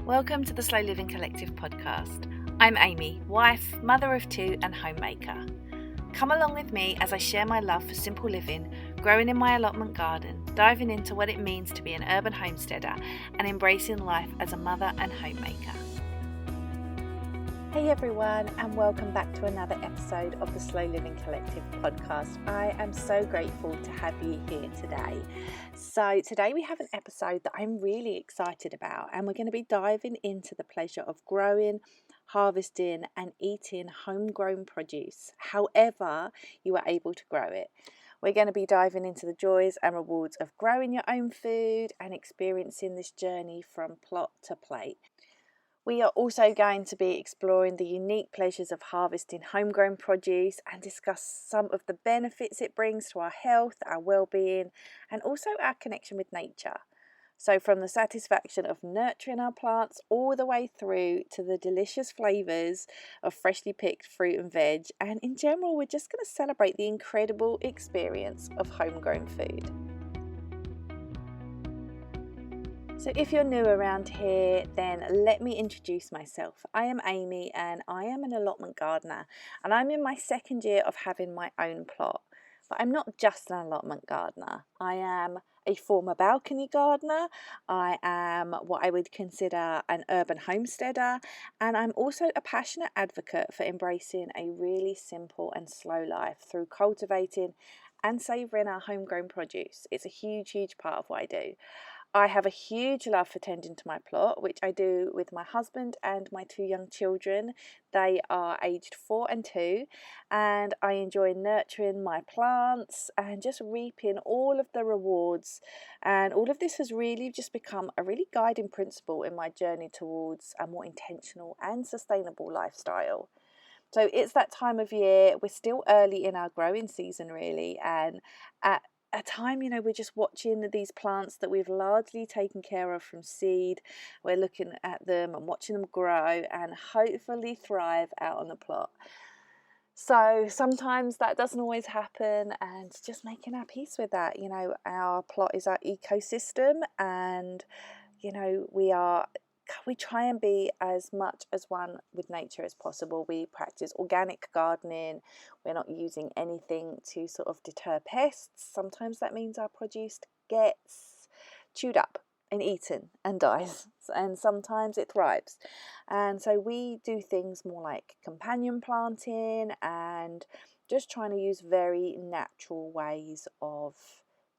Welcome to the Slow Living Collective podcast. I'm Amy, wife, mother of two and homemaker. Come along with me as I share my love for simple living, growing in my allotment garden, diving into what it means to be an urban homesteader and embracing life as a mother and homemaker. Hey everyone, and welcome back to another episode of the Slow Living Collective podcast. I am so grateful to have you here today. So today we have an episode that I'm really excited about, and we're going to be diving into the pleasure of growing, harvesting and eating homegrown produce, however you are able to grow it. We're going to be diving into the joys and rewards of growing your own food and experiencing this journey from plot to plate. We are also going to be exploring the unique pleasures of harvesting homegrown produce and discuss some of the benefits it brings to our health, our well-being, and also our connection with nature. So from the satisfaction of nurturing our plants all the way through to the delicious flavours of freshly picked fruit and veg, and in general, we're just going to celebrate the incredible experience of homegrown food. So if you're new around here, then let me introduce myself. I am Amy and I am an allotment gardener, and I'm in my second year of having my own plot. But I'm not just an allotment gardener. I am a former balcony gardener. I am what I would consider an urban homesteader, and I'm also a passionate advocate for embracing a really simple and slow life through cultivating and savouring our homegrown produce. It's a huge part of what I do. I have a huge love for tending to my plot, which I do with my husband and my two young children. They are aged 4 and 2, and I enjoy nurturing my plants and just reaping all of the rewards. And all of this has really just become a really guiding principle in my journey towards a more intentional and sustainable lifestyle. So it's that time of year. We're still early in our growing season, really, and at a time, we're just watching these plants that we've largely taken care of from seed. We're looking at them and watching them grow and hopefully thrive out on the plot. So sometimes that doesn't always happen, and just making our peace with that. Our plot is our ecosystem, and we try and be as much as one with nature as possible. We practice organic gardening. We're not using anything to sort of deter pests. Sometimes that means our produce gets chewed up and eaten and dies, and sometimes it thrives. And so we do things more like companion planting and just trying to use very natural ways of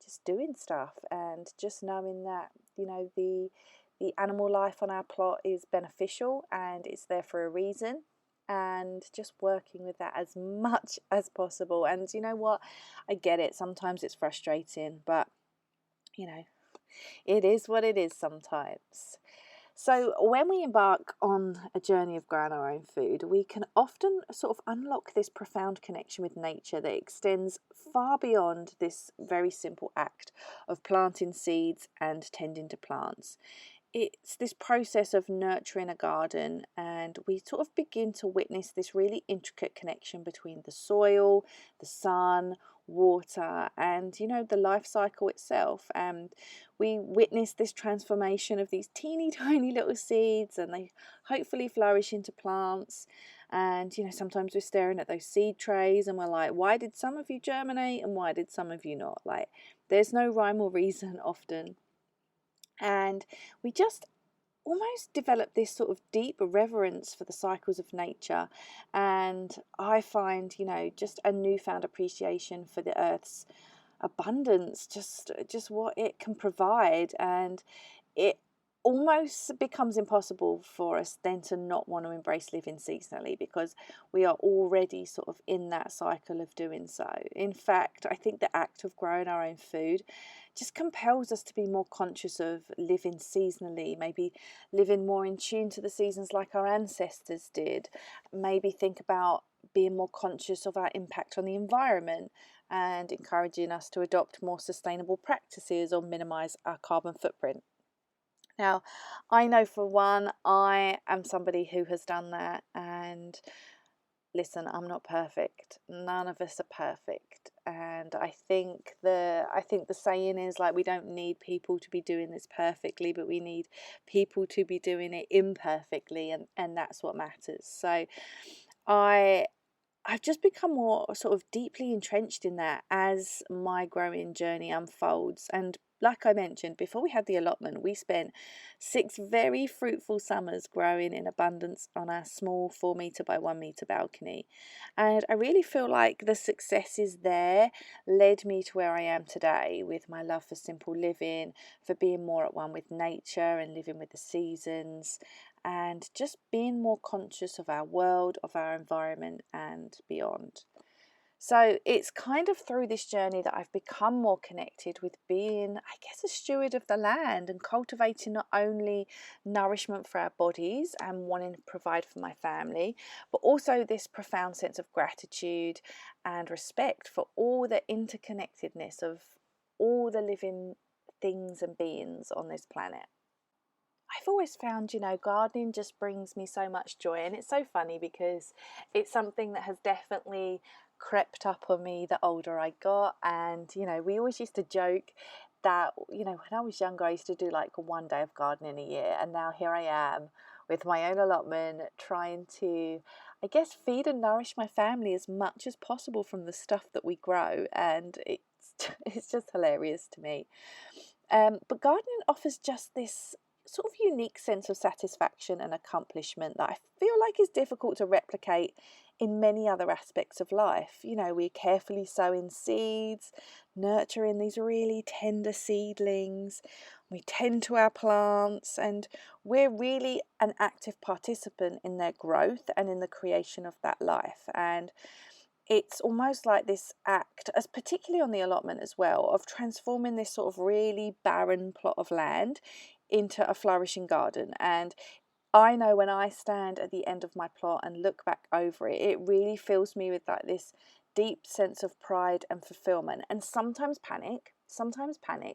just doing stuff, and just knowing that the animal life on our plot is beneficial and it's there for a reason, and just working with that as much as possible. And you know what? I get it. Sometimes it's frustrating, but it is what it is sometimes. So when we embark on a journey of growing our own food, we can often sort of unlock this profound connection with nature that extends far beyond this very simple act of planting seeds and tending to plants. It's this process of nurturing a garden, and we sort of begin to witness this really intricate connection between the soil, the sun, water, and the life cycle itself. And we witness this transformation of these teeny tiny little seeds, and they hopefully flourish into plants. And sometimes we're staring at those seed trays and we're like, why did some of you germinate and why did some of you not? Like, there's no rhyme or reason often. And we just almost develop this sort of deep reverence for the cycles of nature. And I find, just a newfound appreciation for the earth's abundance, just what it can provide. And it almost becomes impossible for us then to not want to embrace living seasonally, because we are already sort of in that cycle of doing so. In fact, I think the act of growing our own food just compels us to be more conscious of living seasonally, maybe living more in tune to the seasons like our ancestors did, maybe think about being more conscious of our impact on the environment and encouraging us to adopt more sustainable practices or minimize our carbon footprint. Now, I know for one, I am somebody who has done that, and listen, I'm not perfect. None of us are perfect. And I think the saying is like, we don't need people to be doing this perfectly, but we need people to be doing it imperfectly, and that's what matters. So I I've just become more sort of deeply entrenched in that as my growing journey unfolds. And like I mentioned, before we had the allotment, we spent 6 very fruitful summers growing in abundance on our small 4 metre by 1 metre balcony. And I really feel like the successes there led me to where I am today, with my love for simple living, for being more at one with nature and living with the seasons, and just being more conscious of our world, of our environment, and beyond. So it's kind of through this journey that I've become more connected with being, I guess, a steward of the land and cultivating not only nourishment for our bodies and wanting to provide for my family, but also this profound sense of gratitude and respect for all the interconnectedness of all the living things and beings on this planet. I've always found, gardening just brings me so much joy. And it's so funny because it's something that has definitely crept up on me the older I got. And, we always used to joke that, when I was younger, I used to do like 1 day of gardening a year. And now here I am with my own allotment, trying to, I guess, feed and nourish my family as much as possible from the stuff that we grow. And it's just hilarious to me. But gardening offers just this sort of unique sense of satisfaction and accomplishment that I feel like is difficult to replicate in many other aspects of life. We're carefully sowing seeds, nurturing these really tender seedlings, we tend to our plants, and we're really an active participant in their growth and in the creation of that life. And it's almost like this act, as particularly on the allotment as well, of transforming this sort of really barren plot of land into a flourishing garden. And I know when I stand at the end of my plot and look back over it, it really fills me with like this deep sense of pride and fulfillment, and sometimes panic,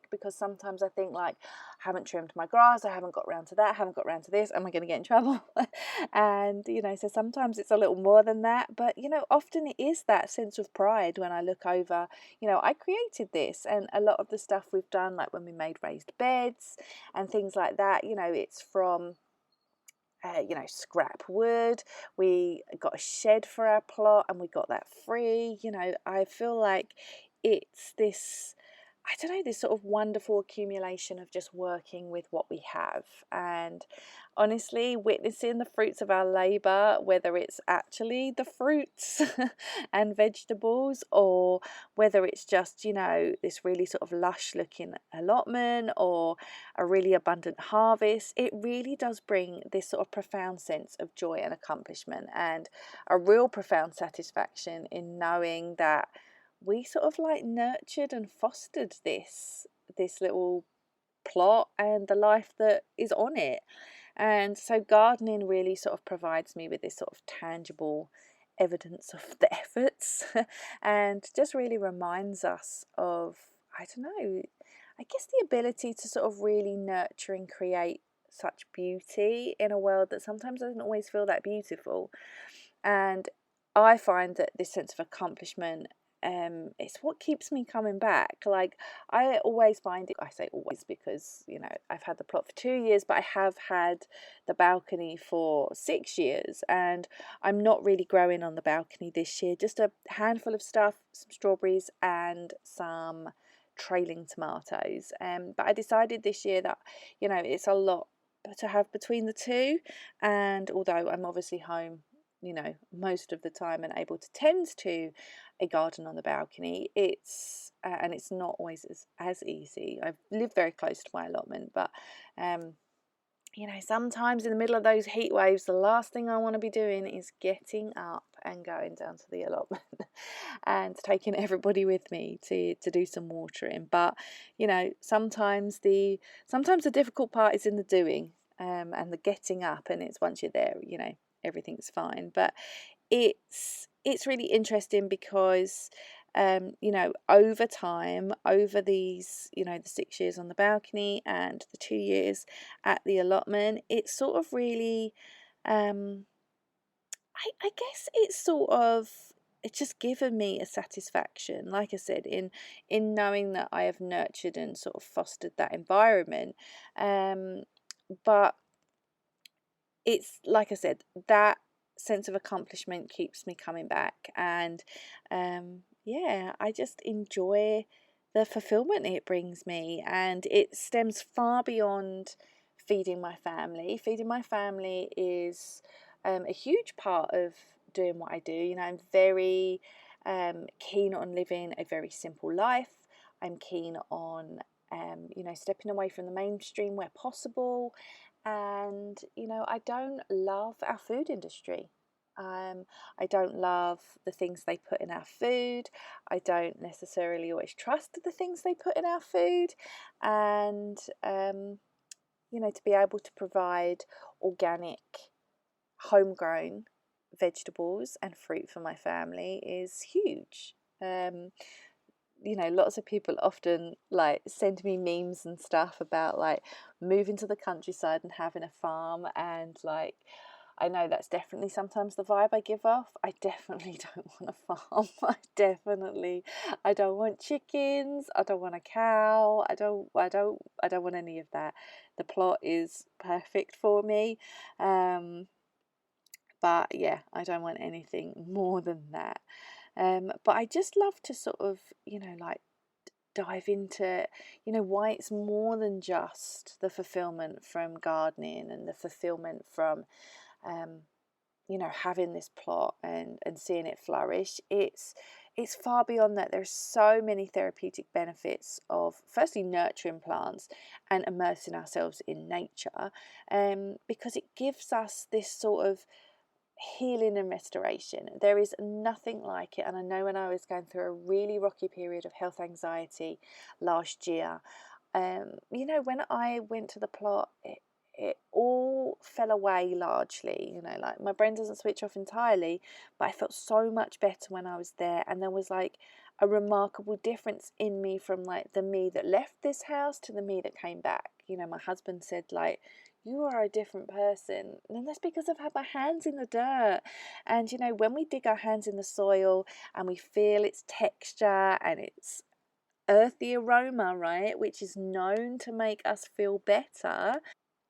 because sometimes I think like, I haven't trimmed my grass, I haven't got round to that, I haven't got round to this, am I going to get in trouble? And so sometimes it's a little more than that, but often it is that sense of pride when I look over, I created this. And a lot of the stuff we've done, like when we made raised beds and things like that, it's from scrap wood. We got a shed for our plot and we got that free. I feel like it's this, I don't know, this sort of wonderful accumulation of just working with what we have. And honestly, witnessing the fruits of our labour, whether it's actually the fruits and vegetables, or whether it's just, this really sort of lush looking allotment or a really abundant harvest, it really does bring this sort of profound sense of joy and accomplishment, and a real profound satisfaction in knowing that we sort of like nurtured and fostered this little plot and the life that is on it. And so gardening really sort of provides me with this sort of tangible evidence of the efforts and just really reminds us of, I don't know, I guess the ability to sort of really nurture and create such beauty in a world that sometimes doesn't always feel that beautiful. And I find that this sense of accomplishment, it's what keeps me coming back. Like, I always find it, I say always because I've had the plot for 2 years, but I have had the balcony for 6 years, and I'm not really growing on the balcony this year, just a handful of stuff, some strawberries and some trailing tomatoes. But I decided this year that it's a lot to have between the two, and although I'm obviously home most of the time and able to tend to a garden on the balcony, it's not always as easy. I live very close to my allotment, but sometimes in the middle of those heat waves, the last thing I want to be doing is getting up and going down to the allotment and taking everybody with me to do some watering. But sometimes the difficult part is in the doing, and the getting up, and it's once you're there, everything's fine. But it's really interesting because over time, over these the 6 years on the balcony and the 2 years at the allotment, it's sort of really I guess it's sort of it's just given me a satisfaction, like I said, in knowing that I have nurtured and sort of fostered that environment. Um, but it's like I said, that sense of accomplishment keeps me coming back, and yeah, I just enjoy the fulfillment it brings me, and it stems far beyond feeding my family. Feeding my family is a huge part of doing what I do. You know, I'm very keen on living a very simple life. I'm keen on stepping away from the mainstream where possible. And, I don't love our food industry. I don't love the things they put in our food. I don't necessarily always trust the things they put in our food. And, to be able to provide organic, homegrown vegetables and fruit for my family is huge. Lots of people often like send me memes and stuff about like moving to the countryside and having a farm, and like I know that's definitely sometimes the vibe I give off. I definitely don't want a farm. I don't want chickens. I don't want a cow. I don't want any of that. The plot is perfect for me. But yeah, I don't want anything more than that. But I just love to sort of, like dive into, why it's more than just the fulfillment from gardening and the fulfillment from, um, having this plot and seeing it flourish. It's far beyond that. There's so many therapeutic benefits of firstly nurturing plants and immersing ourselves in nature, because it gives us this sort of healing and restoration. There is nothing like it. And I know when I was going through a really rocky period of health anxiety last year, when I went to the plot, it all fell away largely. Like my brain doesn't switch off entirely, but I felt so much better when I was there. And there was like a remarkable difference in me from like the me that left this house to the me that came back. My husband said like, you are a different person. And that's because I've had my hands in the dirt. And when we dig our hands in the soil and we feel its texture and its earthy aroma, right, which is known to make us feel better,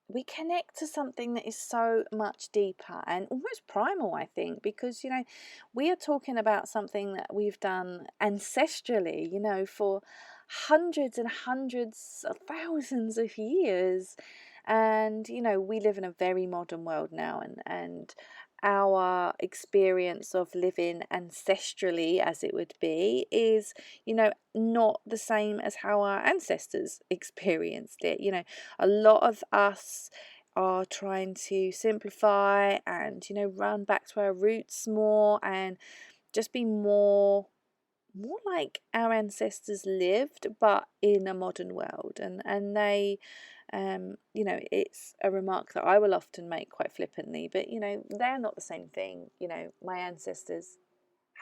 we connect to something that is so much deeper and almost primal, I think, because, we are talking about something that we've done ancestrally, for hundreds and hundreds of thousands of years. And, we live in a very modern world now, and our experience of living ancestrally, as it would be, is, not the same as how our ancestors experienced it. A lot of us are trying to simplify and, run back to our roots more and just be more like our ancestors lived, but in a modern world. And they, it's a remark that I will often make quite flippantly, but they're not the same thing. My ancestors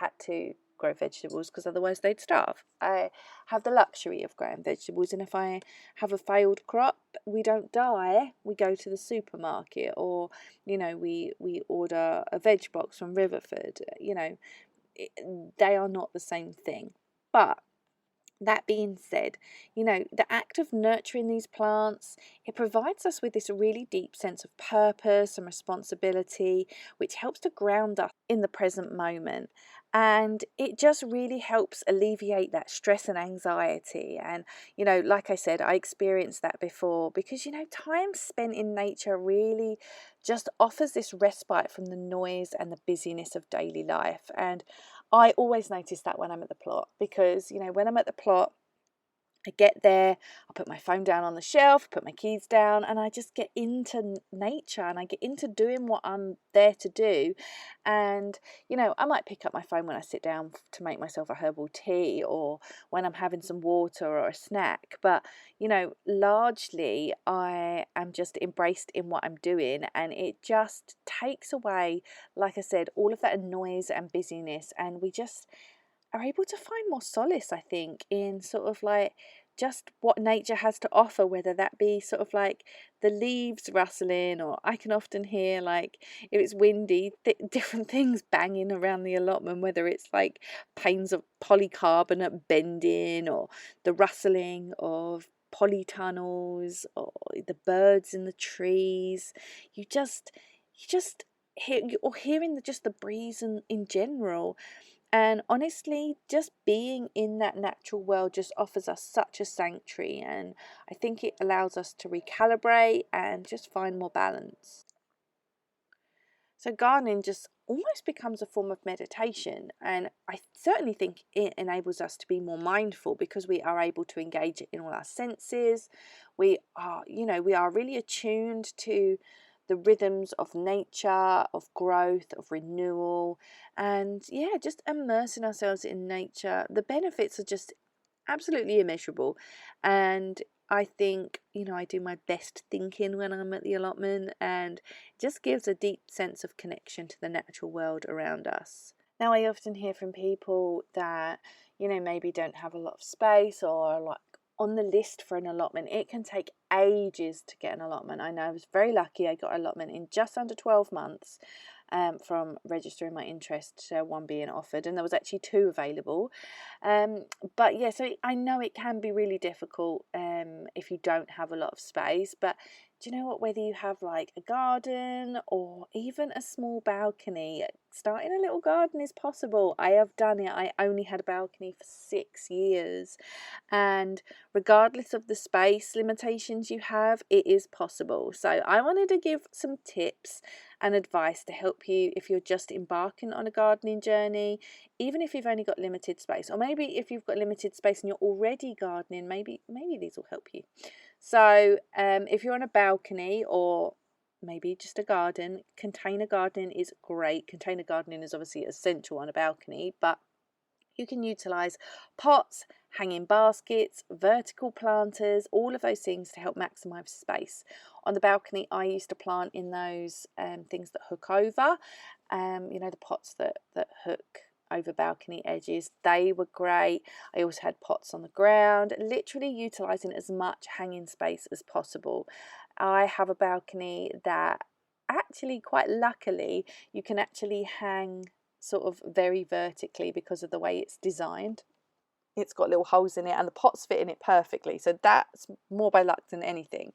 had to grow vegetables because otherwise they'd starve. I have the luxury of growing vegetables, and if I have a failed crop, we don't die. We go to the supermarket, or we order a veg box from Riverford. They are not the same thing. But that being said, the act of nurturing these plants, it provides us with this really deep sense of purpose and responsibility, which helps to ground us in the present moment. And it just really helps alleviate that stress and anxiety. And, like I said, I experienced that before because, time spent in nature really just offers this respite from the noise and the busyness of daily life. And I always notice that when I'm at the plot, because, when I'm at the plot, I get there, I put my phone down on the shelf, put my keys down, and I just get into nature and I get into doing what I'm there to do. And, I might pick up my phone when I sit down to make myself a herbal tea, or when I'm having some water or a snack. But, largely I am just embraced in what I'm doing, and it just takes away, like I said, all of that noise and busyness. And we just are able to find more solace, I think, in sort of like just what nature has to offer, whether that be sort of like the leaves rustling, or I can often hear, like, if it's windy, different things banging around the allotment, whether it's like panes of polycarbonate bending, or the rustling of polytunnels, or the birds in the trees. You just or hearing just the breeze in general. And honestly, just being in that natural world just offers us such a sanctuary, and I think it allows us to recalibrate and just find more balance. So gardening just almost becomes a form of meditation, and I certainly think it enables us to be more mindful because we are able to engage in all our senses. We are really attuned to the rhythms of nature, of growth, of renewal, and yeah, just immersing ourselves in nature. The benefits are just absolutely immeasurable. And I think, I do my best thinking when I'm at the allotment, and it just gives a deep sense of connection to the natural world around us. Now, I often hear from people that, maybe don't have a lot of space, or like on the list for an allotment. It can take ages to get an allotment. I know I was very lucky. I got an allotment in just under 12 months. From registering my interest to one being offered, and there was actually two available. But yeah, so I know it can be really difficult if you don't have a lot of space. But do you know what? Whether you have like a garden or even a small balcony, starting a little garden is possible. I have done it. I only had a balcony for 6 years, and regardless of the space limitations you have, it is possible. So I wanted to give some tips and advice to help you if you're just embarking on a gardening journey, even if you've only got limited space, or maybe if you've got limited space and you're already gardening, maybe these will help you. So if you're on a balcony, or maybe just a garden, container gardening is great. Container gardening is obviously essential on a balcony, but you can utilize pots, hanging baskets, vertical planters, all of those things to help maximize space. On the balcony, I used to plant in those things that hook over, the pots that hook over balcony edges. They were great. I also had pots on the ground, literally utilizing as much hanging space as possible. I have a balcony that actually, quite luckily, you can actually hang sort of very vertically because of the way it's designed. It's got little holes in it, and the pots fit in it perfectly. So that's more by luck than anything.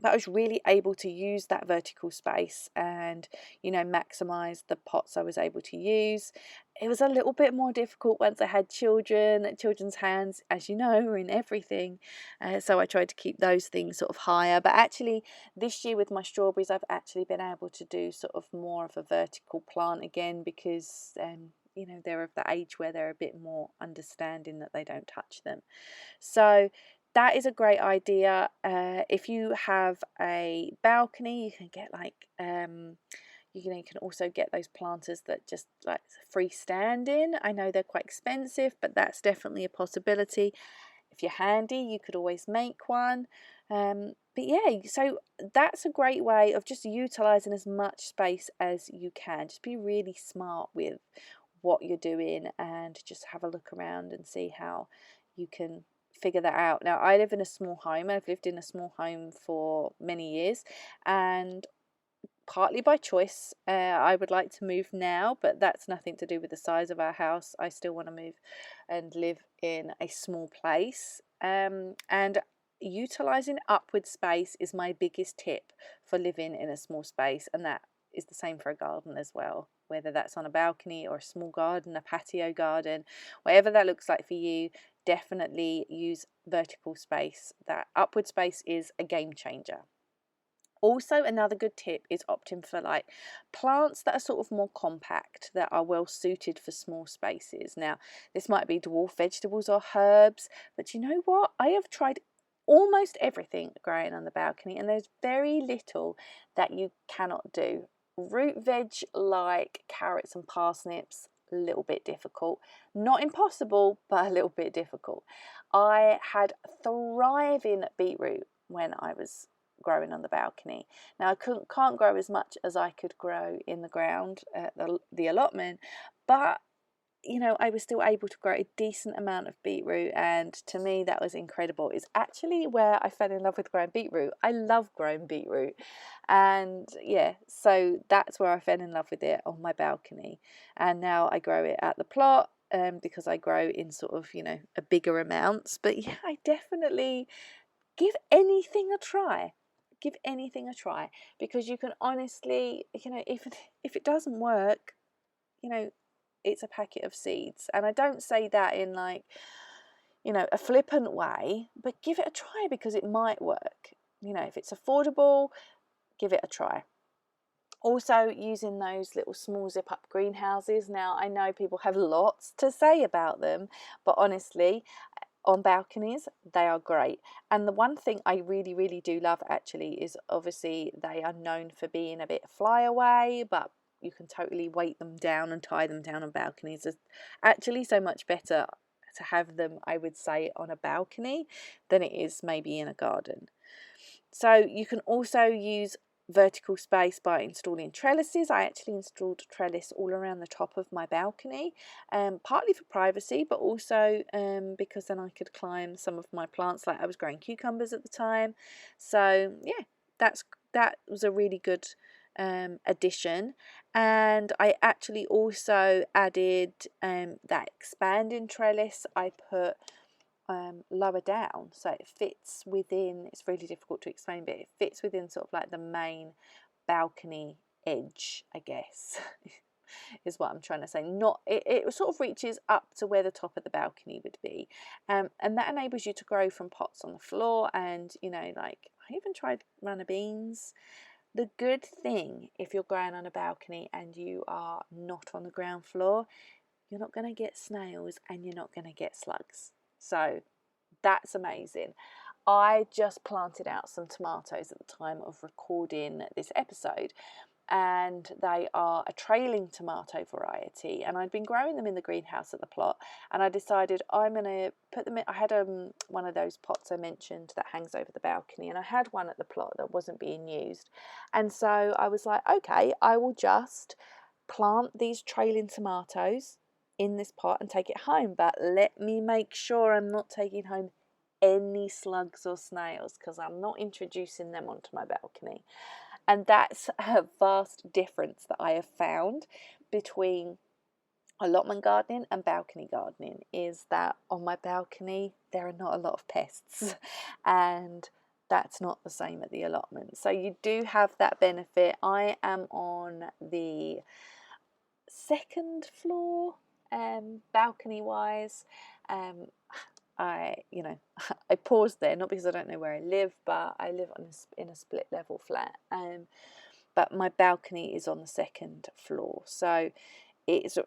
But I was really able to use that vertical space and, maximize the pots I was able to use. It was a little bit more difficult once I had children. Children's hands, as you know, are in everything. So I tried to keep those things sort of higher. But actually, this year with my strawberries, I've actually been able to do sort of more of a vertical plant again, because, they're of the age where they're a bit more understanding that they don't touch them. So that is a great idea. If you have a balcony, you can get like you can also get those planters that just like freestanding. I know they're quite expensive, but that's definitely a possibility. If you're handy, you could always make one. But yeah, so that's a great way of just utilizing as much space as you can. Just be really smart with what you're doing, and just have a look around and see how you can figure that out. Now, I live in a small home. I've lived in a small home for many years, and partly by choice, I would like to move now, but that's nothing to do with the size of our house. I still want to move and live in a small place. And utilizing upward space is my biggest tip for living in a small space, and that is the same for a garden as well, whether that's on a balcony or a small garden, a patio garden, whatever that looks like for you. Definitely use vertical space. That upward space is a game changer. Also, another good tip is opting for like plants that are sort of more compact, that are well suited for small spaces. Now, this might be dwarf vegetables or herbs, but you know what? I have tried almost everything growing on the balcony, and there's very little that you cannot do. Root veg like carrots and parsnips, a little bit difficult. Not impossible, but a little bit difficult. I had thriving beetroot when I was growing on the balcony. Now, I can't grow as much as I could grow in the ground at the allotment, but you know, I was still able to grow a decent amount of beetroot, and to me that was incredible. It's actually where I fell in love with growing beetroot. I love growing beetroot, and yeah, so that's where I fell in love with it, on my balcony. And now I grow it at the plot, because I grow in sort of, you know, a bigger amounts. But yeah, I definitely give anything a try. Give anything a try, because you can honestly, you know, if it doesn't work, you know, it's a packet of seeds. And I don't say that in like, you know, a flippant way, but give it a try, because it might work. You know, if it's affordable, give it a try. Also, using those little small zip up greenhouses. Now, I know people have lots to say about them, but honestly, on balconies, they are great. And the one thing I really, really do love actually is, obviously they are known for being a bit flyaway, but you can totally weight them down and tie them down on balconies. It's actually so much better to have them, I would say, on a balcony than it is maybe in a garden. So you can also use vertical space by installing trellises. I actually installed a trellis all around the top of my balcony, partly for privacy, but also because then I could climb some of my plants. Like, I was growing cucumbers at the time, so yeah, that was a really good addition. And I actually also added that expanding trellis. I put lower down, so it fits within, it's really difficult to explain, but it fits within sort of like the main balcony edge, I guess, is what I'm trying to say. Not it sort of reaches up to where the top of the balcony would be, and that enables you to grow from pots on the floor. And you know, like, I even tried runner beans. The good thing, if you're growing on a balcony and you are not on the ground floor, you're not going to get snails and you're not going to get slugs. So that's amazing. I just planted out some tomatoes at the time of recording this episode, and they are a trailing tomato variety, and I'd been growing them in the greenhouse at the plot, and I decided I'm going to put them in. I had one of those pots I mentioned that hangs over the balcony, and I had one at the plot that wasn't being used, and so I was like, okay, I will just plant these trailing tomatoes in this pot and take it home, but let me make sure I'm not taking home any slugs or snails, because I'm not introducing them onto my balcony. And that's a vast difference that I have found between allotment gardening and balcony gardening, is that on my balcony there are not a lot of pests, and that's not the same at the allotment. So you do have that benefit. I am on the second floor, balcony wise. I I paused there, not because I don't know where I live, but I live in a split level flat, but my balcony is on the second floor. So it's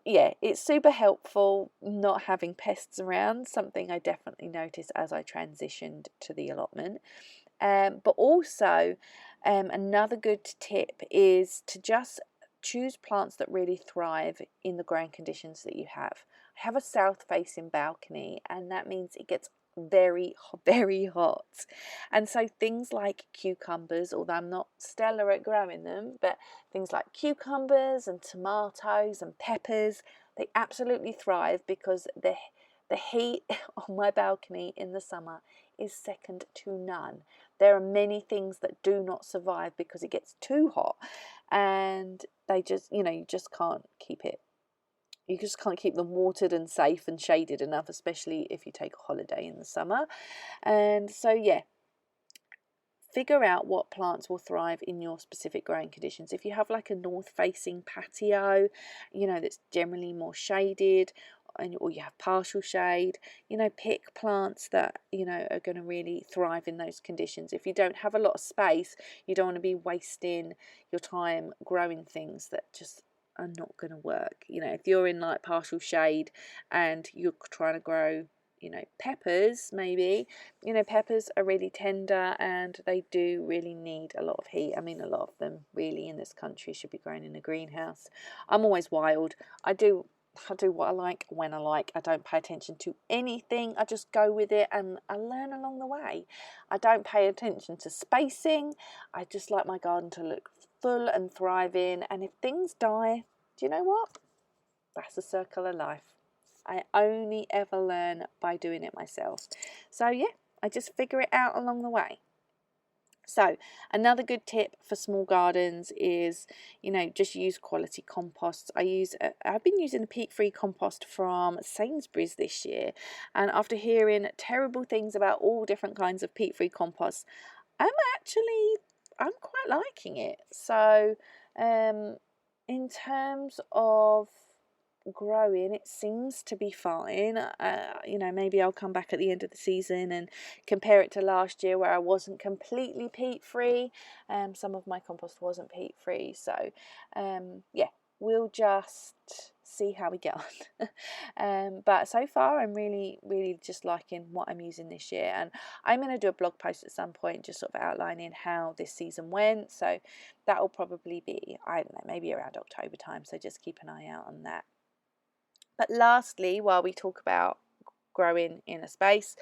super helpful not having pests around, something I definitely noticed as I transitioned to the allotment. But also, another good tip is to just choose plants that really thrive in the growing conditions that you have. I have a south facing balcony, and that means it gets very, very hot. And so things like cucumbers, although I'm not stellar at growing them, but things like cucumbers and tomatoes and peppers, they absolutely thrive, because the heat on my balcony in the summer is second to none. There are many things that do not survive because it gets too hot, and they just, you just can't keep it. You just can't keep them watered and safe and shaded enough, especially if you take a holiday in the summer. And so, yeah, figure out what plants will thrive in your specific growing conditions. If you have like a north-facing patio, that's generally more shaded, or you have partial shade, pick plants that, are going to really thrive in those conditions. If you don't have a lot of space, you don't want to be wasting your time growing things that just are not going to work. If you're in like partial shade and you're trying to grow peppers, maybe, peppers are really tender and they do really need a lot of heat. I mean, a lot of them really in this country should be grown in a greenhouse. I'm always wild. I do what I like when I like. I don't pay attention to anything. I just go with it and I learn along the way. I don't pay attention to spacing. I just like my garden to look full and thriving. And if things die, do you know what? That's a circle of life. I only ever learn by doing it myself. So yeah, I just figure it out along the way. So another good tip for small gardens is, just use quality composts. I've been using a peat-free compost from Sainsbury's this year, and after hearing terrible things about all different kinds of peat-free composts, I'm I'm quite liking it. So, in terms of growing, it seems to be fine. Maybe I'll come back at the end of the season and compare it to last year where I wasn't completely peat free. Some of my compost wasn't peat free, so yeah, we'll just see how we get on. But so far I'm really just liking what I'm using this year, and I'm going to do a blog post at some point just sort of outlining how this season went, so that will probably be, I don't know, maybe around October time, so just keep an eye out on that. But lastly, while we talk about growing in a space,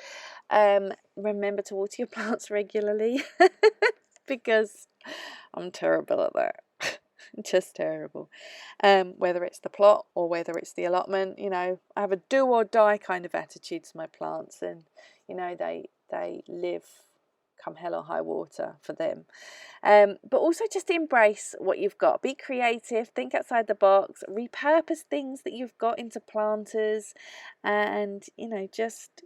remember to water your plants regularly because I'm terrible at that. Just terrible. Whether it's the plot or whether it's the allotment, I have a do or die kind of attitude to my plants, and they live come hell or high water for them. But also just embrace what you've got. Be creative, think outside the box, repurpose things that you've got into planters, and just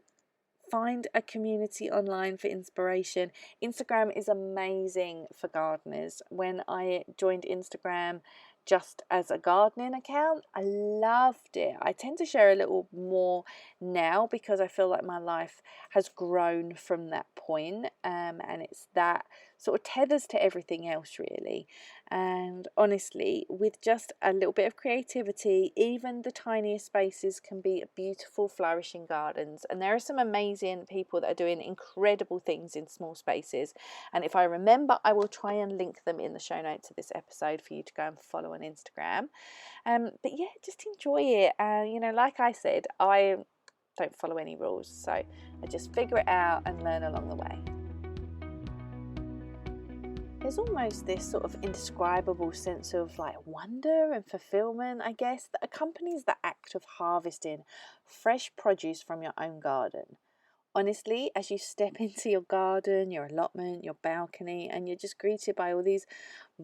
find a community online for inspiration. Instagram is amazing for gardeners. When I joined Instagram just as a gardening account, I loved it. I tend to share a little more now because I feel like my life has grown from that point, and it's that sort of tethers to everything else really. And honestly, with just a little bit of creativity, even the tiniest spaces can be beautiful, flourishing gardens. And there are some amazing people that are doing incredible things in small spaces. And if I remember, I will try and link them in the show notes of this episode for you to go and follow on Instagram. But yeah, just enjoy it. Like I said, I don't follow any rules, so I just figure it out and learn along the way. There's almost this sort of indescribable sense of like wonder and fulfillment, I guess, that accompanies the act of harvesting fresh produce from your own garden. Honestly, as you step into your garden, your allotment, your balcony, and you're just greeted by all these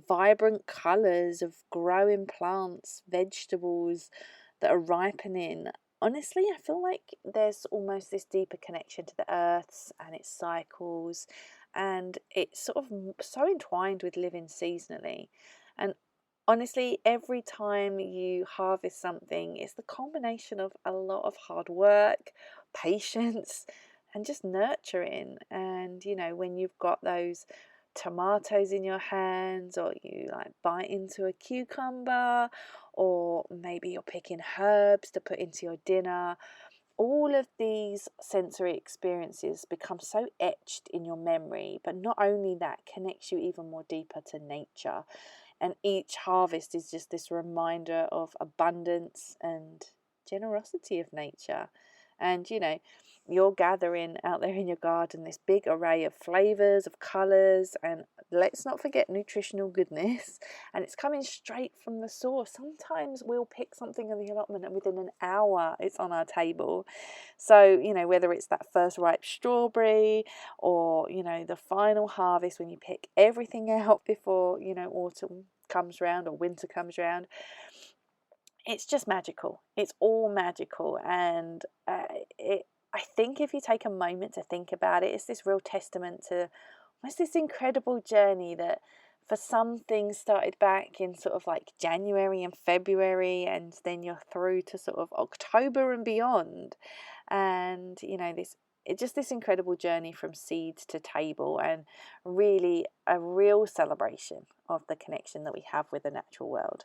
vibrant colours of growing plants, vegetables that are ripening, honestly, I feel like there's almost this deeper connection to the earths and its cycles, and it's sort of so entwined with living seasonally. And honestly, every time you harvest something, it's the combination of a lot of hard work, patience, and just nurturing. And when you've got those tomatoes in your hands, or you like bite into a cucumber, or maybe you're picking herbs to put into your dinner, all of these sensory experiences become so etched in your memory. But not only that, connects you even more deeper to nature. And each harvest is just this reminder of abundance and generosity of nature. And you're gathering out there in your garden this big array of flavours, of colours, and let's not forget nutritional goodness. And it's coming straight from the source. Sometimes we'll pick something in the allotment and within an hour it's on our table. So, whether it's that first ripe strawberry, or, the final harvest when you pick everything out before, autumn comes round or winter comes round, it's just magical. It's all magical. And I think if you take a moment to think about it, it's this real testament to almost this incredible journey that for some things started back in sort of like January and February, and then you're through to sort of October and beyond. And it's just this incredible journey from seeds to table, and really a real celebration of the connection that we have with the natural world.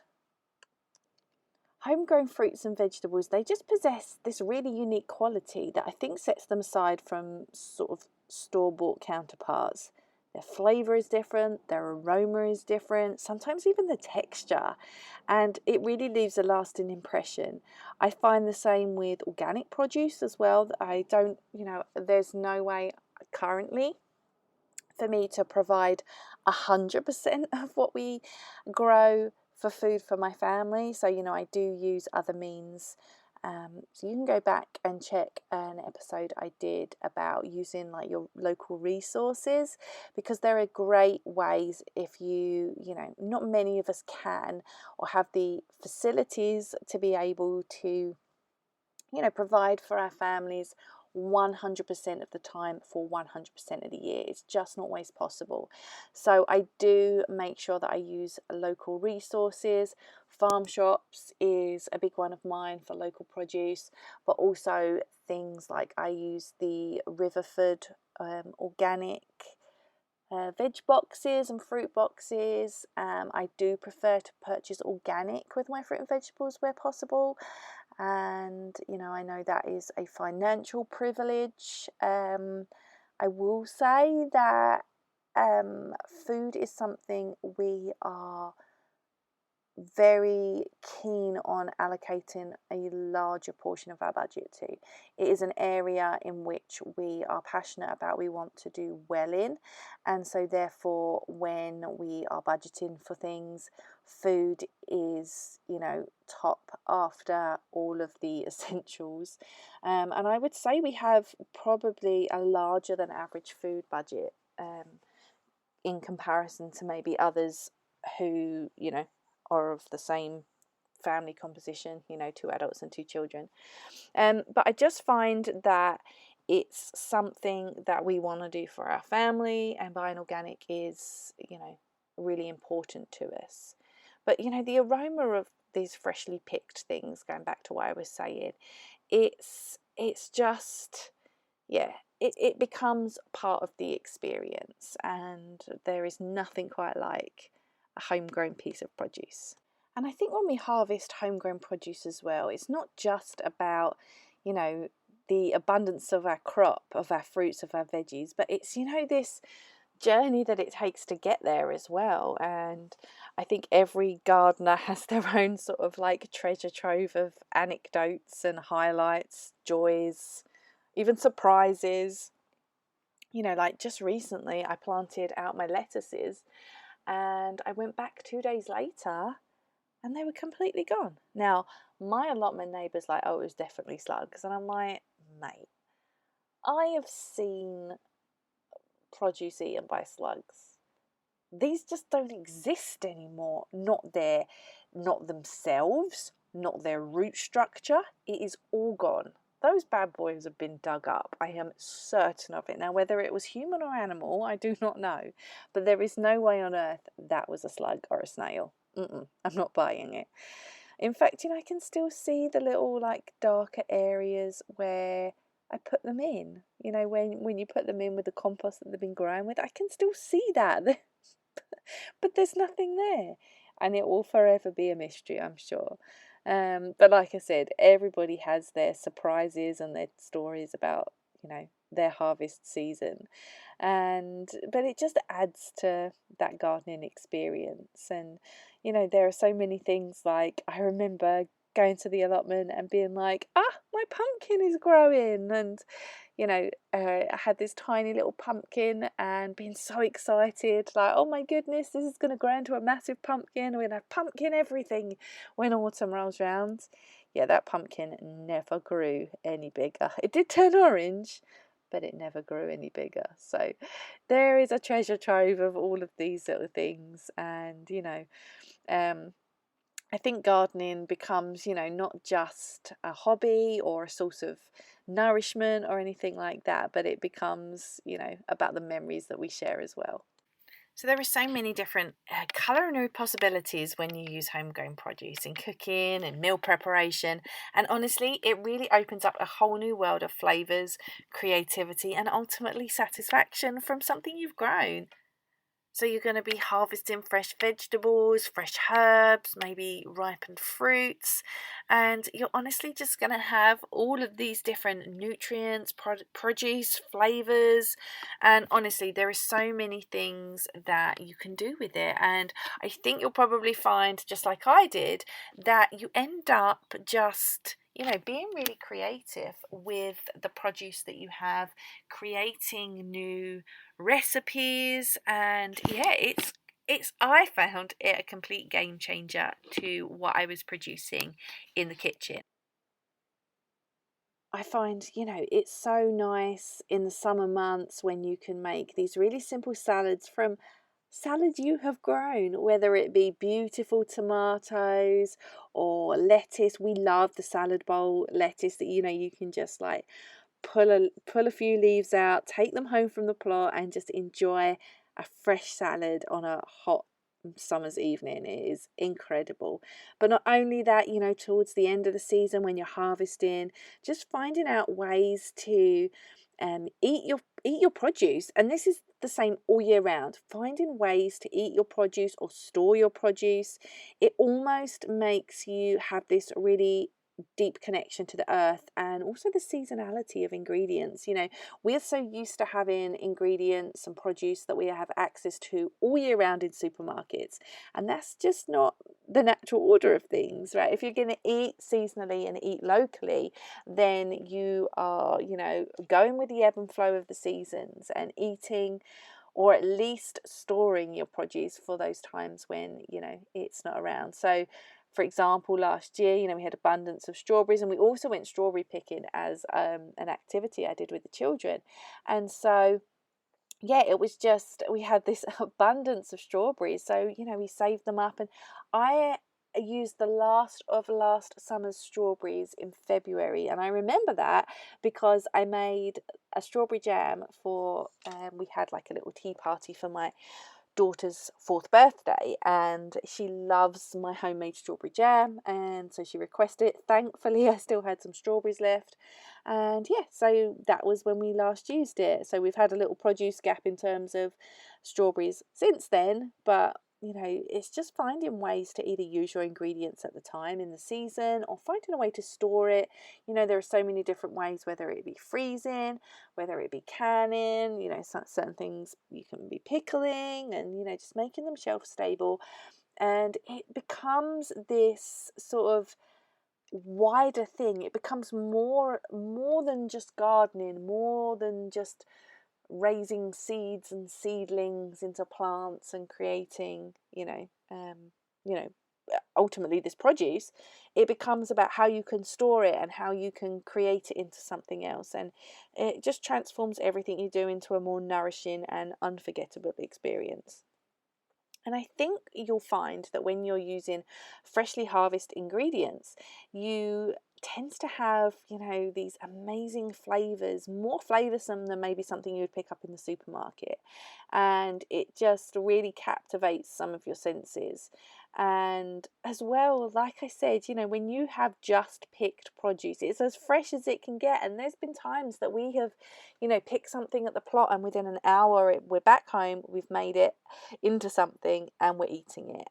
Homegrown fruits and vegetables, they just possess this really unique quality that I think sets them aside from sort of store-bought counterparts. Their flavour is different, their aroma is different, sometimes even the texture, and it really leaves a lasting impression. I find the same with organic produce as well. That I don't, there's no way currently for me to provide 100% of what we grow for food for my family. So, I do use other means So you can go back and check an episode I did about using like your local resources, because there are great ways if not many of us can or have the facilities to be able to provide for our families 100% of the time for 100% of the year. It's just not always possible. So I do make sure that I use local resources. Farm shops is a big one of mine for local produce, but also things like I use the Riverford organic veg boxes and fruit boxes. I do prefer to purchase organic with my fruit and vegetables where possible. And I know that is a financial privilege. I will say that food is something we are very keen on allocating a larger portion of our budget to. It is an area in which we are passionate about, we want to do well in, and so therefore when we are budgeting for things, food is top after all of the essentials. And I would say we have probably a larger than average food budget in comparison to maybe others who are of the same family composition, 2 adults and 2 children. But I just find that it's something that we want to do for our family, and buying organic is, really important to us. But, the aroma of these freshly picked things, going back to what I was saying, it's just, yeah, it becomes part of the experience, and there is nothing quite like a homegrown piece of produce. And I think when we harvest homegrown produce as well, it's not just about, the abundance of our crop, of our fruits, of our veggies, but it's, this journey that it takes to get there as well. And I think every gardener has their own sort of like treasure trove of anecdotes and highlights, joys, even surprises. Like just recently I planted out my lettuces and I went back 2 days later and they were completely gone. Now, my allotment neighbour's like, oh, it was definitely slugs. And I'm like, mate, I have seen produce eaten by slugs. These just don't exist anymore. Not themselves, not their root structure. It is all gone. Those bad boys have been dug up. I am certain of it. Now, whether it was human or animal, I do not know. But there is no way on earth that was a slug or a snail. I'm not buying it. In fact, I can still see the little like darker areas where I put them in. When you put them in with the compost that they've been growing with, I can still see that. But there's nothing there. And it will forever be a mystery, I'm sure. But like I said, everybody has their surprises and their stories about, their harvest season. But it just adds to that gardening experience. And, there are so many things, like I remember going to the allotment and being like, my pumpkin is growing. And I had this tiny little pumpkin and being so excited, like, oh my goodness, this is going to grow into a massive pumpkin. We're going to have pumpkin everything when autumn rolls round. Yeah, that pumpkin never grew any bigger. It did turn orange, but it never grew any bigger. So there is a treasure trove of all of these little things. And, I think gardening becomes, not just a hobby or a source of nourishment or anything like that, but it becomes, about the memories that we share as well. So there are so many different culinary possibilities when you use homegrown produce in cooking and meal preparation. And honestly, it really opens up a whole new world of flavours, creativity, and ultimately satisfaction from something you've grown. So you're going to be harvesting fresh vegetables, fresh herbs, maybe ripened fruits, and you're honestly just going to have all of these different nutrients, produce, flavours, and honestly there are so many things that you can do with it. And I think you'll probably find, just like I did, that you end up just being really creative with the produce that you have, creating new recipes. And yeah, it's I found it a complete game changer to what I was producing in the kitchen. I find, it's so nice in the summer months when you can make these really simple salads from salad you have grown, whether it be beautiful tomatoes or lettuce. We love the salad bowl lettuce that you can just like pull a few leaves out, take them home from the plot, and just enjoy a fresh salad on a hot summer's evening. It is incredible. But not only that, towards the end of the season when you're harvesting, just finding out ways to eat your produce. And this is the same all year round. Finding ways to eat your produce or store your produce, it almost makes you have this really deep connection to the earth, and also the seasonality of ingredients. We're so used to having ingredients and produce that we have access to all year round in supermarkets, and that's just not the natural order of things, right? If you're going to eat seasonally and eat locally, then you are, going with the ebb and flow of the seasons and eating, or at least storing your produce for those times when it's not around. So for example, last year, we had abundance of strawberries, and we also went strawberry picking as an activity I did with the children. And so, yeah, it was just, we had this abundance of strawberries. So, we saved them up, and I used the last of last summer's strawberries in February. And I remember that because I made a strawberry jam for, we had like a little tea party for my daughter's fourth birthday, and she loves my homemade strawberry jam, and so she requested it. Thankfully I still had some strawberries left, and yeah, so that was when we last used it. So we've had a little produce gap in terms of strawberries since then, but it's just finding ways to either use your ingredients at the time in the season or finding a way to store it. There are so many different ways, whether it be freezing, whether it be canning, certain things you can be pickling, and, just making them shelf stable. And it becomes this sort of wider thing. It becomes more than just gardening, more than just raising seeds and seedlings into plants and creating, you know, ultimately this produce. It becomes about how you can store it and how you can create it into something else, and it just transforms everything you do into a more nourishing and unforgettable experience. And I think you'll find that when you're using freshly harvested ingredients, you tends to have, these amazing flavors, more flavorsome than maybe something you would pick up in the supermarket. And it just really captivates some of your senses. And as well, like I said, when you have just picked produce, it's as fresh as it can get. And there's been times that we have, picked something at the plot, and within an hour we're back home, we've made it into something and we're eating it.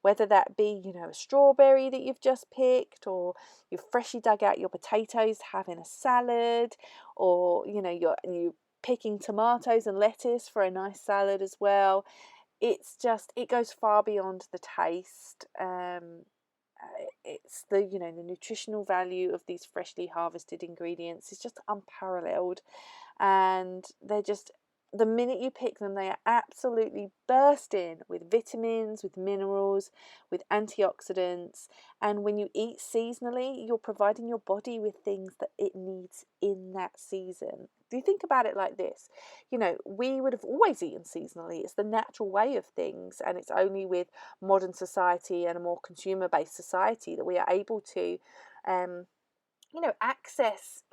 Whether that be, a strawberry that you've just picked, or you've freshly dug out your potatoes, having a salad, or, you picking tomatoes and lettuce for a nice salad as well. It goes far beyond the taste. It's the nutritional value of these freshly harvested ingredients is just unparalleled, and they're just, the minute you pick them, they are absolutely bursting with vitamins, with minerals, with antioxidants. And when you eat seasonally, you're providing your body with things that it needs in that season. Do you think about it like this? We would have always eaten seasonally. It's the natural way of things. And it's only with modern society and a more consumer-based society that we are able to access,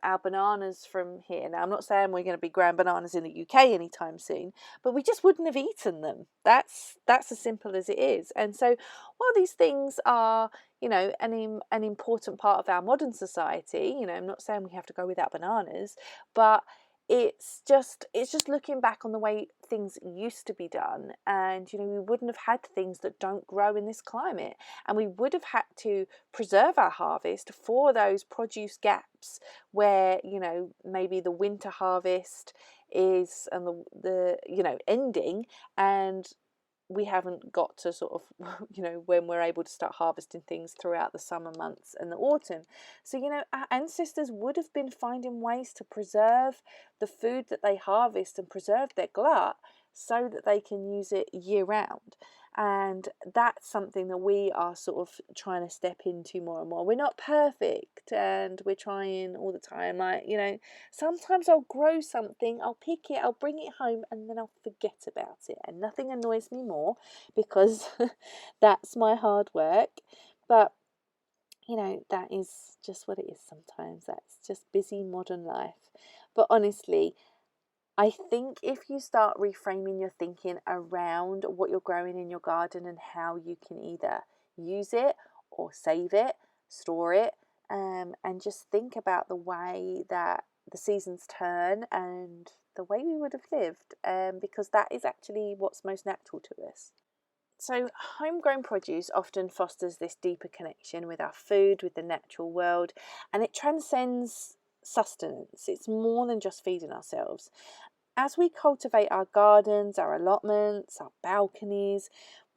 our bananas from here. Now, I'm not saying we're going to be growing bananas in the UK anytime soon, but we just wouldn't have eaten them. That's as simple as it is. And so, while these things are, an important part of our modern society, I'm not saying we have to go without bananas, but it's just looking back on the way things used to be done, and we wouldn't have had things that don't grow in this climate, and we would have had to preserve our harvest for those produce gaps where maybe the winter harvest is and the ending, and we haven't got to sort of, when we're able to start harvesting things throughout the summer months and the autumn. So, our ancestors would have been finding ways to preserve the food that they harvest and preserve their glut so that they can use it year round. And that's something that we are sort of trying to step into more and more. We're not perfect and we're trying all the time. Like, sometimes I'll grow something, I'll pick it, I'll bring it home, and then I'll forget about it. And nothing annoys me more, because that's my hard work. But that is just what it is sometimes. That's just busy modern life. But honestly, I think if you start reframing your thinking around what you're growing in your garden and how you can either use it or save it, store it, and just think about the way that the seasons turn and the way we would have lived, because that is actually what's most natural to us. So, homegrown produce often fosters this deeper connection with our food, with the natural world, and it transcends sustenance. It's more than just feeding ourselves. As we cultivate our gardens, our allotments, our balconies,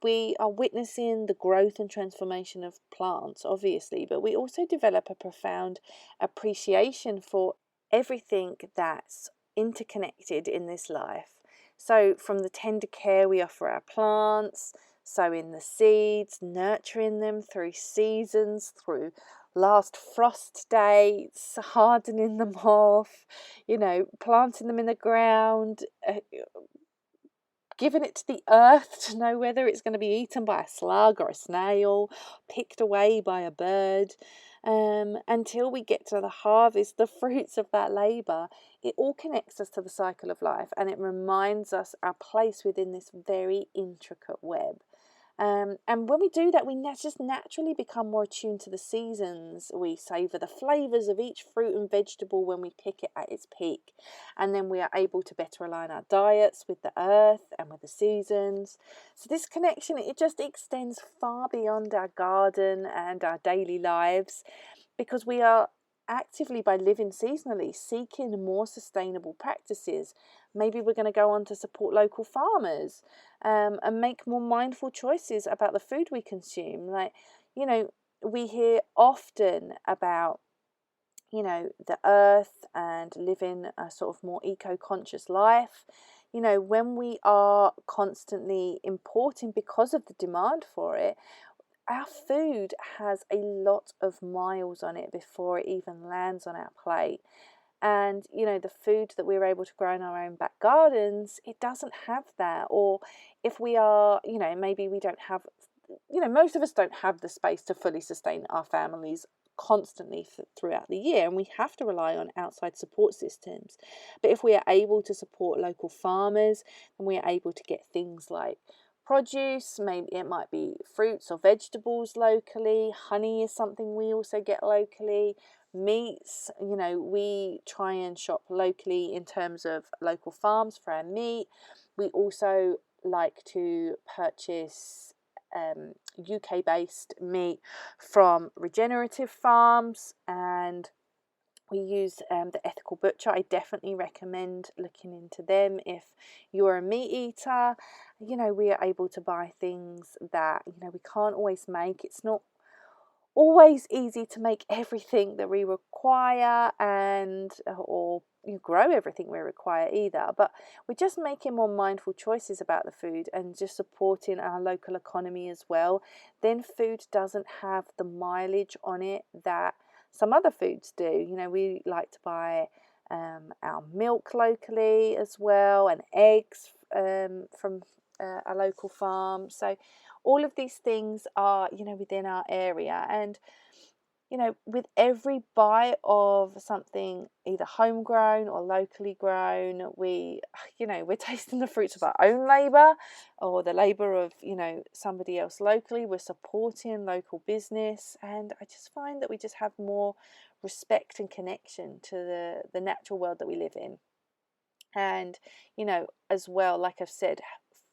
we are witnessing the growth and transformation of plants, obviously, but we also develop a profound appreciation for everything that's interconnected in this life. So, from the tender care we offer our plants, sowing the seeds, nurturing them through seasons, through last frost dates, hardening them off, planting them in the ground, giving it to the earth to know whether it's going to be eaten by a slug or a snail, picked away by a bird, until we get to the harvest, the fruits of that labour. It all connects us to the cycle of life, and it reminds us our place within this very intricate web. And when we do that, we just naturally become more attuned to the seasons. We savour the flavours of each fruit and vegetable when we pick it at its peak. And then we are able to better align our diets with the earth and with the seasons. So this connection, it just extends far beyond our garden and our daily lives, because we are actively, by living seasonally, seeking more sustainable practices. Maybe we're going to go on to support local farmers, and make more mindful choices about the food we consume. Like, we hear often about, the earth and living a sort of more eco-conscious life. When we are constantly importing because of the demand for it, our food has a lot of miles on it before it even lands on our plate. And, the food that we're able to grow in our own back gardens, it doesn't have that. Or if we are, maybe we don't have, most of us don't have the space to fully sustain our families constantly throughout the year, and we have to rely on outside support systems. But if we are able to support local farmers, then we are able to get things like produce, maybe it might be fruits or vegetables locally. Honey is something we also get locally. Meats, we try and shop locally in terms of local farms for our meat. We also like to purchase UK based meat from regenerative farms, and we use the Ethical Butcher. I definitely recommend looking into them if you're a meat eater. We are able to buy things that we can't always make. It's not always easy to make everything that we require, and or you grow everything we require either, but we're just making more mindful choices about the food and just supporting our local economy as well. Then food doesn't have the mileage on it that some other foods do. We like to buy our milk locally as well, and eggs from a local farm. So all of these things are, within our area. And, with every bite of something either homegrown or locally grown, we're tasting the fruits of our own labour, or the labour of, somebody else locally. We're supporting local business. And I just find that we just have more respect and connection to the natural world that we live in. And, as well, like I've said,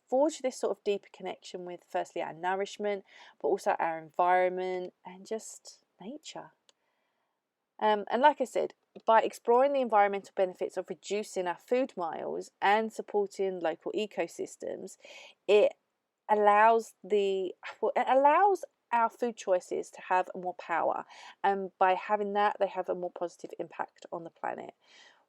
forge this sort of deeper connection with, firstly, our nourishment, but also our environment and just nature. And like I said, by exploring the environmental benefits of reducing our food miles and supporting local ecosystems, it allows our food choices to have more power, and by having that, they have a more positive impact on the planet.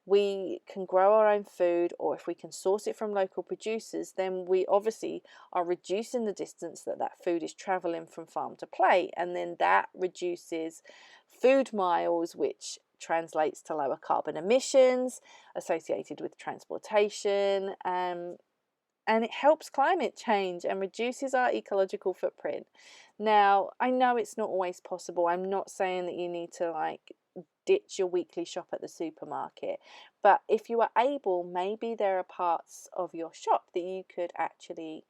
we can grow our own food, or if we can source it from local producers, then we obviously are reducing the distance that that food is traveling from farm to plate, and then that reduces food miles, which translates to lower carbon emissions associated with transportation, and it helps climate change and reduces our ecological footprint. Now, I know it's not always possible. I'm not saying that you need to like ditch your weekly shop at the supermarket, but if you are able, maybe there are parts of your shop that you could actually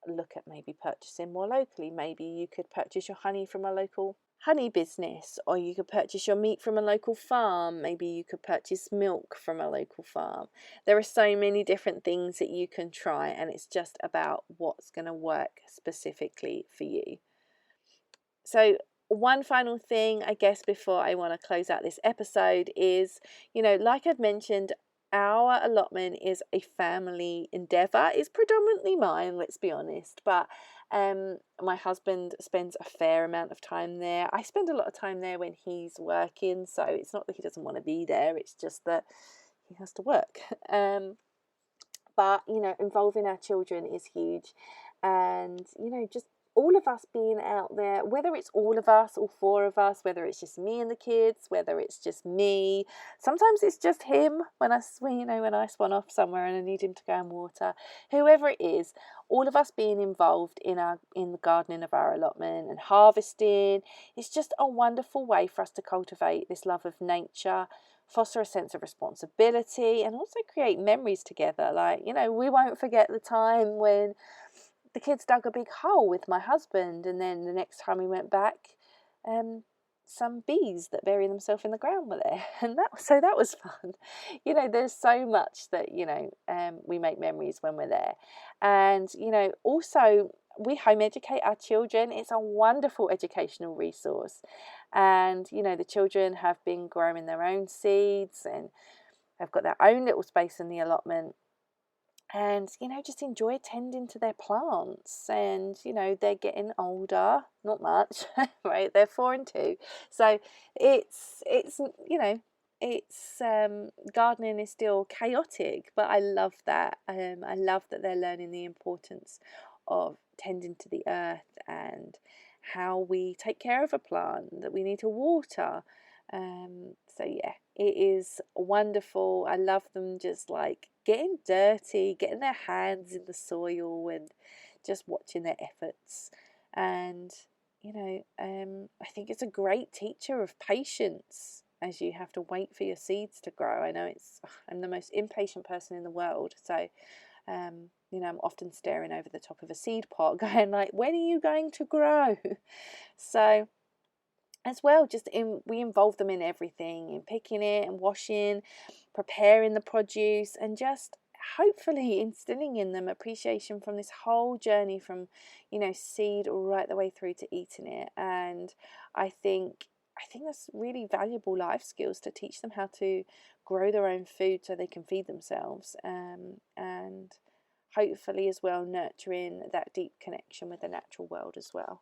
look at maybe purchasing more locally. Maybe you could purchase your honey from a local honey business, or you could purchase your meat from a local farm. Maybe you could purchase milk from a local farm. There are so many different things that you can try, and it's just about what's going to work specifically for you. So one final thing, I guess, before I want to close out this episode is, like I've mentioned, our allotment is a family endeavour. It's predominantly mine, let's be honest, but my husband spends a fair amount of time there. I spend a lot of time there when he's working, so it's not that he doesn't want to be there, it's just that he has to work. But involving our children is huge, and just all of us being out there, whether it's all of us, all four of us, whether it's just me and the kids, whether it's just me, sometimes it's just him when I swan off somewhere and I need him to go and water, whoever it is, all of us being involved in the gardening of our allotment and harvesting. It's just a wonderful way for us to cultivate this love of nature, foster a sense of responsibility, and also create memories together. Like, we won't forget the time when the kids dug a big hole with my husband, and then the next time we went back, some bees that bury themselves in the ground were there, and that was fun. There's so much that we make memories when we're there, and also we home educate our children. It's a wonderful educational resource, and the children have been growing their own seeds and have got their own little space in the allotment, and just enjoy tending to their plants. And they're getting older, not much, right? They're 4 and 2, so it's gardening is still chaotic, but I love that. I love that they're learning the importance of tending to the earth and how we take care of a plant, that we need to water. So yeah, it is wonderful. I love them just like getting dirty, getting their hands in the soil, and just watching their efforts. And I think it's a great teacher of patience, as you have to wait for your seeds to grow. I know I'm the most impatient person in the world, so I'm often staring over the top of a seed pot going like, when are you going to grow? So as well, we involve them in everything, in picking it and washing, preparing the produce, and just hopefully instilling in them appreciation from this whole journey from seed right the way through to eating it. And I think that's really valuable life skills to teach them how to grow their own food so they can feed themselves, and hopefully as well nurturing that deep connection with the natural world as well.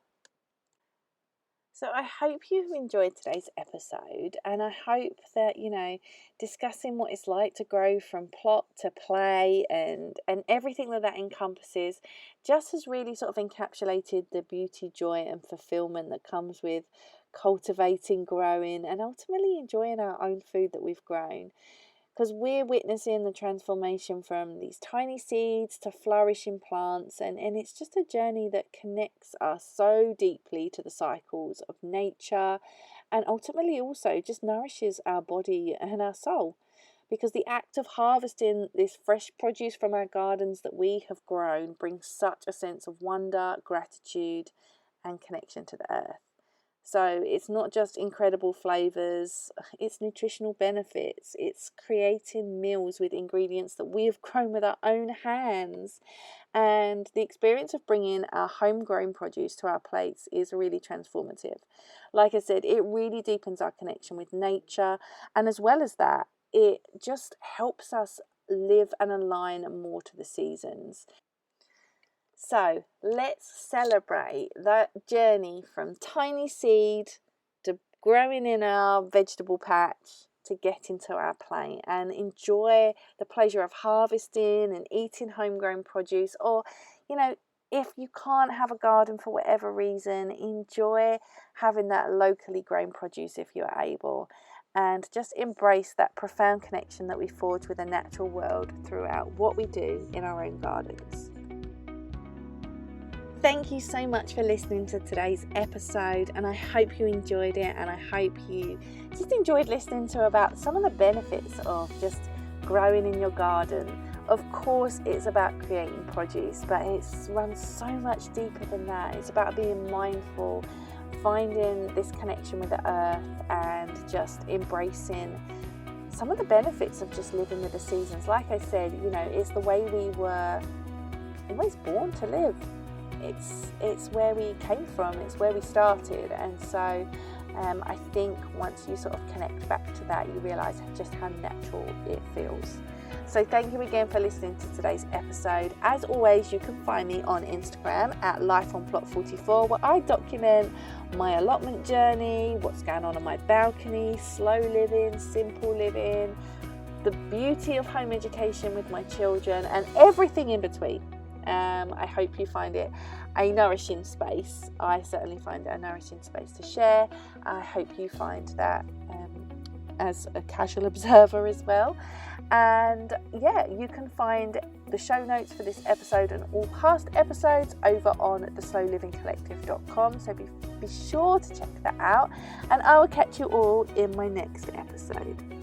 So I hope you've enjoyed today's episode, and I hope that discussing what it's like to grow from plot to play and everything that encompasses just has really sort of encapsulated the beauty, joy and fulfillment that comes with cultivating, growing and ultimately enjoying our own food that we've grown. Because we're witnessing the transformation from these tiny seeds to flourishing plants, and it's just a journey that connects us so deeply to the cycles of nature, and ultimately also just nourishes our body and our soul. Because the act of harvesting this fresh produce from our gardens that we have grown brings such a sense of wonder, gratitude and connection to the earth. So it's not just incredible flavours, it's nutritional benefits, it's creating meals with ingredients that we have grown with our own hands. And the experience of bringing our homegrown produce to our plates is really transformative. Like I said, it really deepens our connection with nature, and as well as that, it just helps us live and align more to the seasons. So let's celebrate that journey from tiny seed to growing in our vegetable patch to get into our plate and enjoy the pleasure of harvesting and eating homegrown produce. Or, you know, if you can't have a garden for whatever reason, enjoy having that locally grown produce if you're able, and just embrace that profound connection that we forge with the natural world throughout what we do in our own gardens. Thank you so much for listening to today's episode, and I hope you enjoyed it, and I hope you just enjoyed listening to about some of the benefits of just growing in your garden. Of course, it's about creating produce, but it runs so much deeper than that. It's about being mindful, finding this connection with the earth, and just embracing some of the benefits of just living with the seasons. Like I said, you know, it's the way we were always born to live. It's where we came from, it's where we started, and so I think once you sort of connect back to that, you realise just how natural it feels. So thank you again for listening to today's episode. As always, you can find me on Instagram at lifeonplot44, where I document my allotment journey, what's going on my balcony, slow living, simple living, the beauty of home education with my children, and everything in between. I hope you find it a nourishing space. I certainly find it a nourishing space to share. I hope you find that as a casual observer as well. And yeah, you can find the show notes for this episode and all past episodes over on theslowlivingcollective.com. So be sure to check that out, and I will catch you all in my next episode.